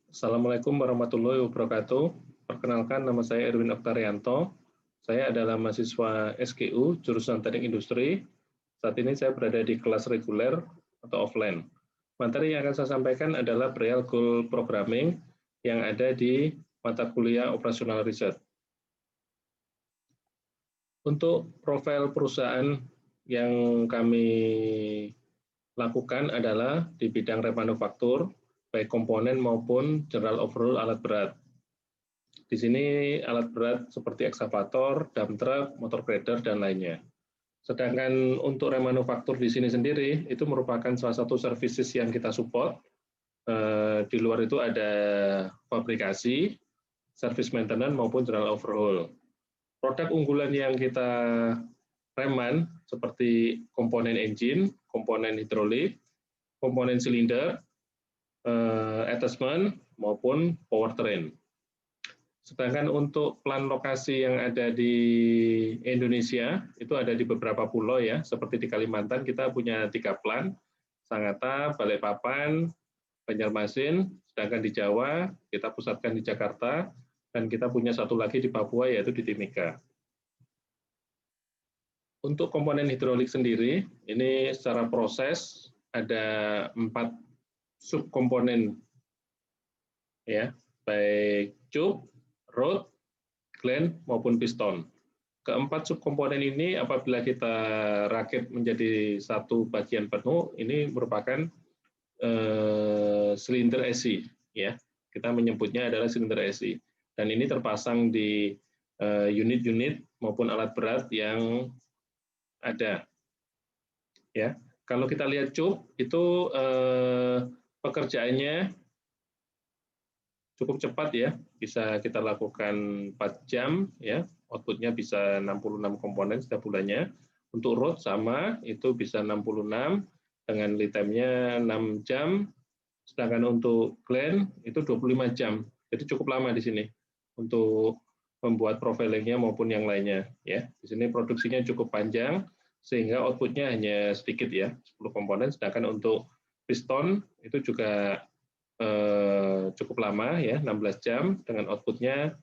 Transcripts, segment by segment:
Assalamualaikum warahmatullahi wabarakatuh. Perkenalkan, nama saya Erwin Oktarianto. Saya adalah mahasiswa SGU, jurusan Teknik Industri. Saat ini saya berada di kelas reguler atau offline. Materi yang akan saya sampaikan adalah perihal goal programming yang ada di mata kuliah operasional riset. Untuk profil perusahaan yang kami lakukan adalah di bidang remanufaktur, baik komponen maupun general overhaul alat berat. Di sini alat berat seperti ekskavator, dump truck, motor grader, dan lainnya. Sedangkan untuk remanufaktur di sini sendiri, itu merupakan salah satu services yang kita support. Di luar itu ada fabrikasi, service maintenance, maupun general overhaul. Produk unggulan yang kita reman seperti komponen engine, komponen hidrolik, komponen silinder, attachment, maupun powertrain. Sedangkan untuk plan lokasi yang ada di Indonesia, itu ada di beberapa pulau ya, seperti di Kalimantan kita punya 3 plan, Sangatta, Balikpapan, Banjarmasin, sedangkan di Jawa kita pusatkan di Jakarta, dan kita punya satu lagi di Papua yaitu di Timika. Untuk komponen hidrolik sendiri, ini secara proses ada 4 subkomponen ya, baik cup, rod, gland, maupun piston. Keempat subkomponen ini apabila kita rakit menjadi satu bagian penuh, ini merupakan silinder SI. Ya. Kita menyebutnya adalah silinder SI. Dan ini terpasang di unit-unit maupun alat berat yang ada. Ya. Kalau kita lihat cup, itu pekerjaannya cukup cepat ya, bisa kita lakukan 4 jam ya, outputnya bisa 66 komponen setiap bulannya. Untuk rod sama, itu bisa 66 dengan lead time-nya 6 jam, sedangkan untuk gland itu 25 jam. Jadi cukup lama di sini untuk membuat profilingnya maupun yang lainnya ya. Di sini produksinya cukup panjang sehingga outputnya hanya sedikit ya, 10 komponen, sedangkan untuk piston itu juga cukup lama ya, 16 jam dengan outputnya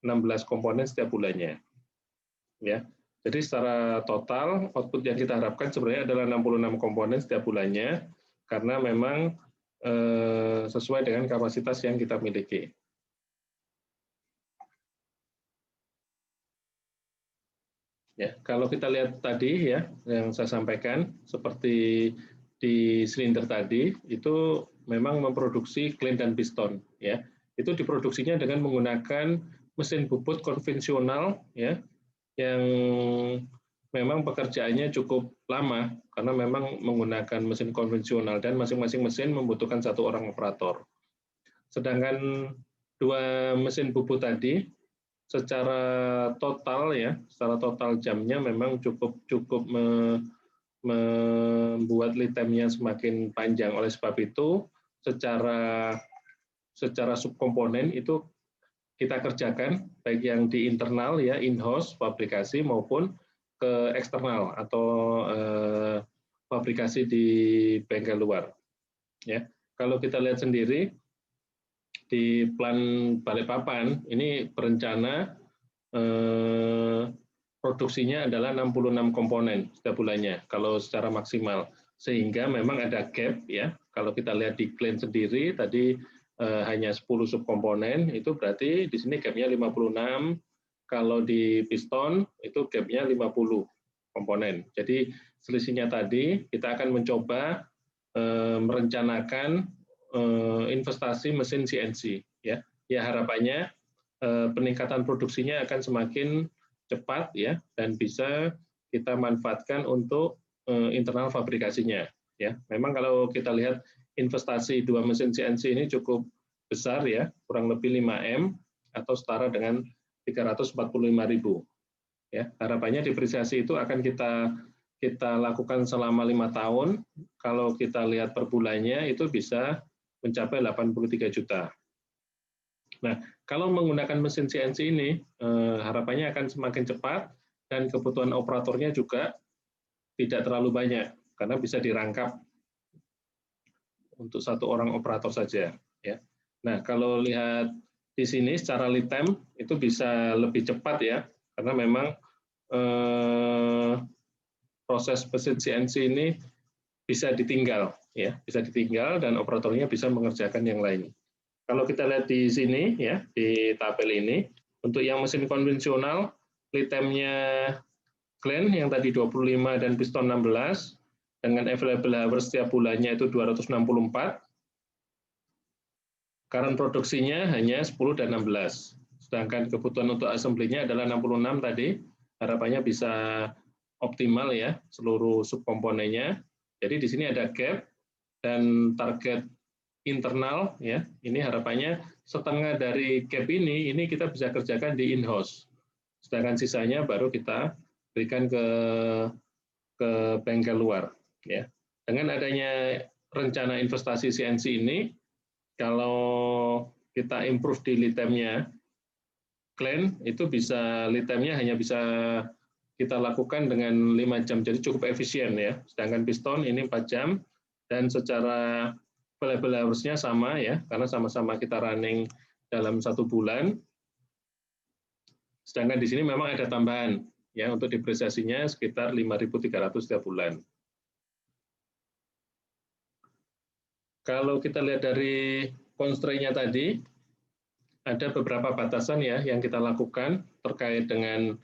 16 komponen setiap bulannya. Ya. Jadi secara total output yang kita harapkan sebenarnya adalah 66 komponen setiap bulannya karena memang sesuai dengan kapasitas yang kita miliki. Ya, kalau kita lihat tadi ya yang saya sampaikan seperti di silinder tadi itu memang memproduksi gland dan piston ya. Itu diproduksinya dengan menggunakan mesin bubut konvensional ya yang memang pekerjaannya cukup lama karena memang menggunakan mesin konvensional dan masing-masing mesin membutuhkan 1 orang operator. Sedangkan 2 mesin bubut tadi secara total ya, secara total jamnya memang cukup membuat lead time-nya semakin panjang. Oleh sebab itu, secara subkomponen itu kita kerjakan baik yang di internal ya, in-house fabrikasi maupun ke eksternal atau fabrikasi di bengkel luar. Ya, kalau kita lihat sendiri di plan Balikpapan ini berencana produksinya adalah 66 komponen setiap bulannya kalau secara maksimal, sehingga memang ada gap ya. Kalau kita lihat di gland sendiri tadi hanya 10 subkomponen, itu berarti di sini gapnya 56, kalau di piston itu gapnya 50 komponen. Jadi selisihnya tadi kita akan mencoba merencanakan investasi mesin CNC ya. Ya harapannya peningkatan produksinya akan semakin cepat ya dan bisa kita manfaatkan untuk internal fabrikasinya ya. Memang kalau kita lihat investasi 2 mesin CNC ini cukup besar ya, kurang lebih 5M atau setara dengan 345.000 ya. Harapannya depresiasi itu akan kita lakukan selama 5 tahun. Kalau kita lihat per bulannya itu bisa mencapai 83 juta. Nah, kalau menggunakan mesin CNC ini, harapannya akan semakin cepat dan kebutuhan operatornya juga tidak terlalu banyak, karena bisa dirangkap untuk 1 orang operator saja. ya. Nah, kalau lihat di sini secara lead time itu bisa lebih cepat ya, karena memang proses mesin CNC ini bisa ditinggal ya, bisa ditinggal dan operatornya bisa mengerjakan yang lain. Kalau kita lihat di sini ya, di tabel ini, untuk yang mesin konvensional lead time-nya Glenn yang tadi 25 dan piston 16 dengan available hours setiap bulannya itu 264. Current produksinya hanya 10 dan 16. Sedangkan kebutuhan untuk assembly-nya adalah 66 tadi. Harapannya bisa optimal ya seluruh subkomponennya. Jadi di sini ada gap dan target internal ya. Ini harapannya setengah dari gap ini kita bisa kerjakan di in-house. Sedangkan sisanya baru kita berikan ke bengkel luar ya. Dengan adanya rencana investasi CNC ini, kalau kita improve di lead time-nya Glenn itu bisa lead time-nya hanya bisa kita lakukan dengan 5 jam, jadi cukup efisien ya. Sedangkan piston ini 4 jam dan secara available hours-nya sama ya, karena sama-sama kita running dalam 1 bulan. Sedangkan di sini memang ada tambahan ya, untuk depresiasinya sekitar 5.300 setiap bulan. Kalau kita lihat dari constraint-nya tadi, ada beberapa batasan ya yang kita lakukan terkait dengan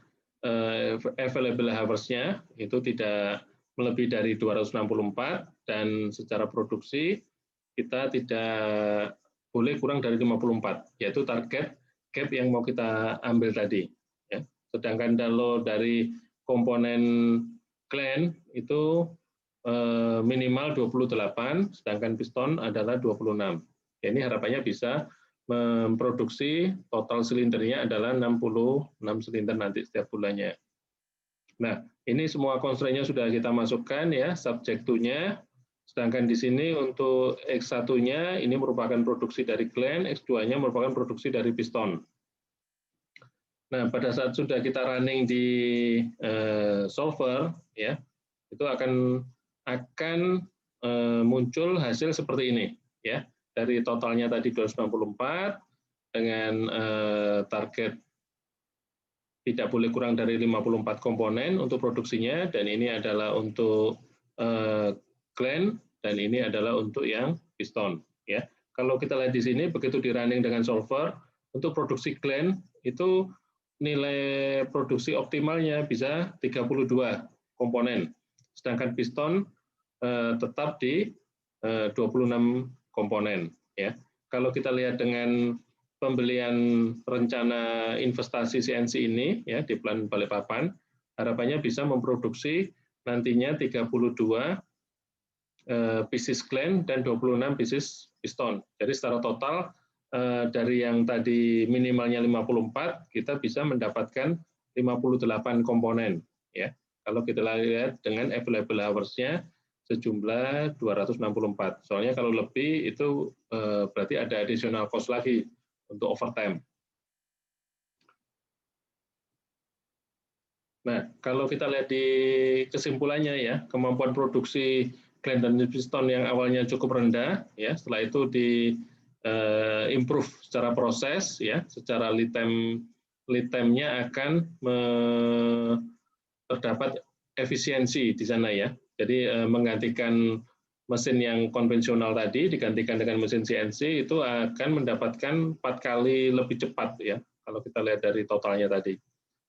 available hours-nya, itu tidak melebihi dari 264, dan secara produksi kita tidak boleh kurang dari 54, yaitu target gap yang mau kita ambil tadi. Ya. Sedangkan kalau dari komponen Glenn itu minimal 28, sedangkan piston adalah 26. Ya, ini harapannya bisa memproduksi total silindernya adalah 66 silinder nanti setiap bulannya. Nah, ini semua constraint-nya sudah kita masukkan ya, subject to-nya. Sedangkan di sini untuk X1-nya ini merupakan produksi dari Glenn, X2-nya merupakan produksi dari piston. Nah, pada saat sudah kita running di solver ya, itu akan muncul hasil seperti ini ya. Dari totalnya tadi 294 dengan target tidak boleh kurang dari 54 komponen untuk produksinya, dan ini adalah untuk Glenn dan ini adalah untuk yang piston ya. Kalau kita lihat di sini begitu di running dengan solver, untuk produksi Glenn itu nilai produksi optimalnya bisa 32 komponen. Sedangkan piston tetap di 26 komponen ya. Kalau kita lihat dengan pembelian rencana investasi CNC ini ya di Plan Balikpapan, harapannya bisa memproduksi nantinya 32 pieces Glenn dan 26 pieces piston. Jadi secara total dari yang tadi minimalnya 54, kita bisa mendapatkan 58 komponen ya. Kalau kita lihat dengan available hours-nya sejumlah 264. Soalnya kalau lebih itu berarti ada additional cost lagi untuk overtime. Nah, kalau kita lihat di kesimpulannya ya, kemampuan produksi Glenn dan piston yang awalnya cukup rendah ya, setelah itu di improve secara proses ya, secara lead time-nya akan terdapat efisiensi di sana ya. Jadi menggantikan mesin yang konvensional tadi digantikan dengan mesin CNC itu akan mendapatkan 4 kali lebih cepat ya kalau kita lihat dari totalnya tadi.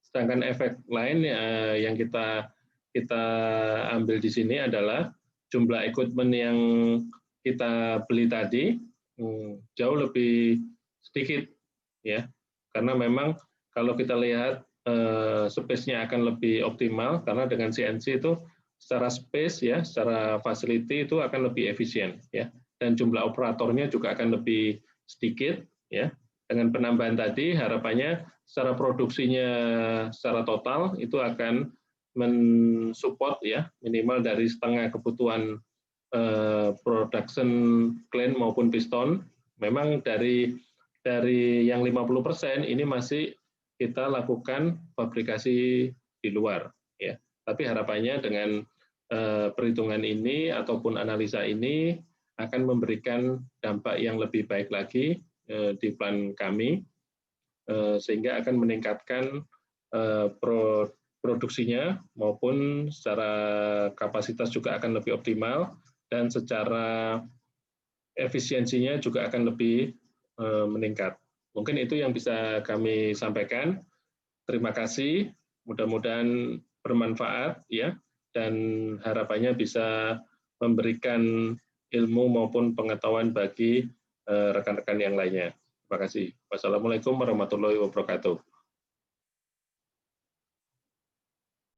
Sedangkan efek lain yang kita ambil di sini adalah jumlah equipment yang kita beli tadi jauh lebih sedikit ya, karena memang kalau kita lihat space-nya akan lebih optimal karena dengan CNC itu secara space ya, secara facility itu akan lebih efisien ya, dan jumlah operatornya juga akan lebih sedikit ya. Dengan penambahan tadi harapannya secara produksinya secara total itu akan mensupport ya minimal dari setengah kebutuhan production Glenn maupun piston. Memang dari yang 50% ini masih kita lakukan fabrikasi di luar ya. Tapi harapannya dengan perhitungan ini ataupun analisa ini akan memberikan dampak yang lebih baik lagi di plan kami, sehingga akan meningkatkan produksinya maupun secara kapasitas juga akan lebih optimal, dan secara efisiensinya juga akan lebih meningkat. Mungkin itu yang bisa kami sampaikan. Terima kasih, mudah-mudahan bermanfaat ya, dan harapannya bisa memberikan ilmu maupun pengetahuan bagi rekan-rekan yang lainnya. Terima kasih. Wassalamualaikum warahmatullahi wabarakatuh.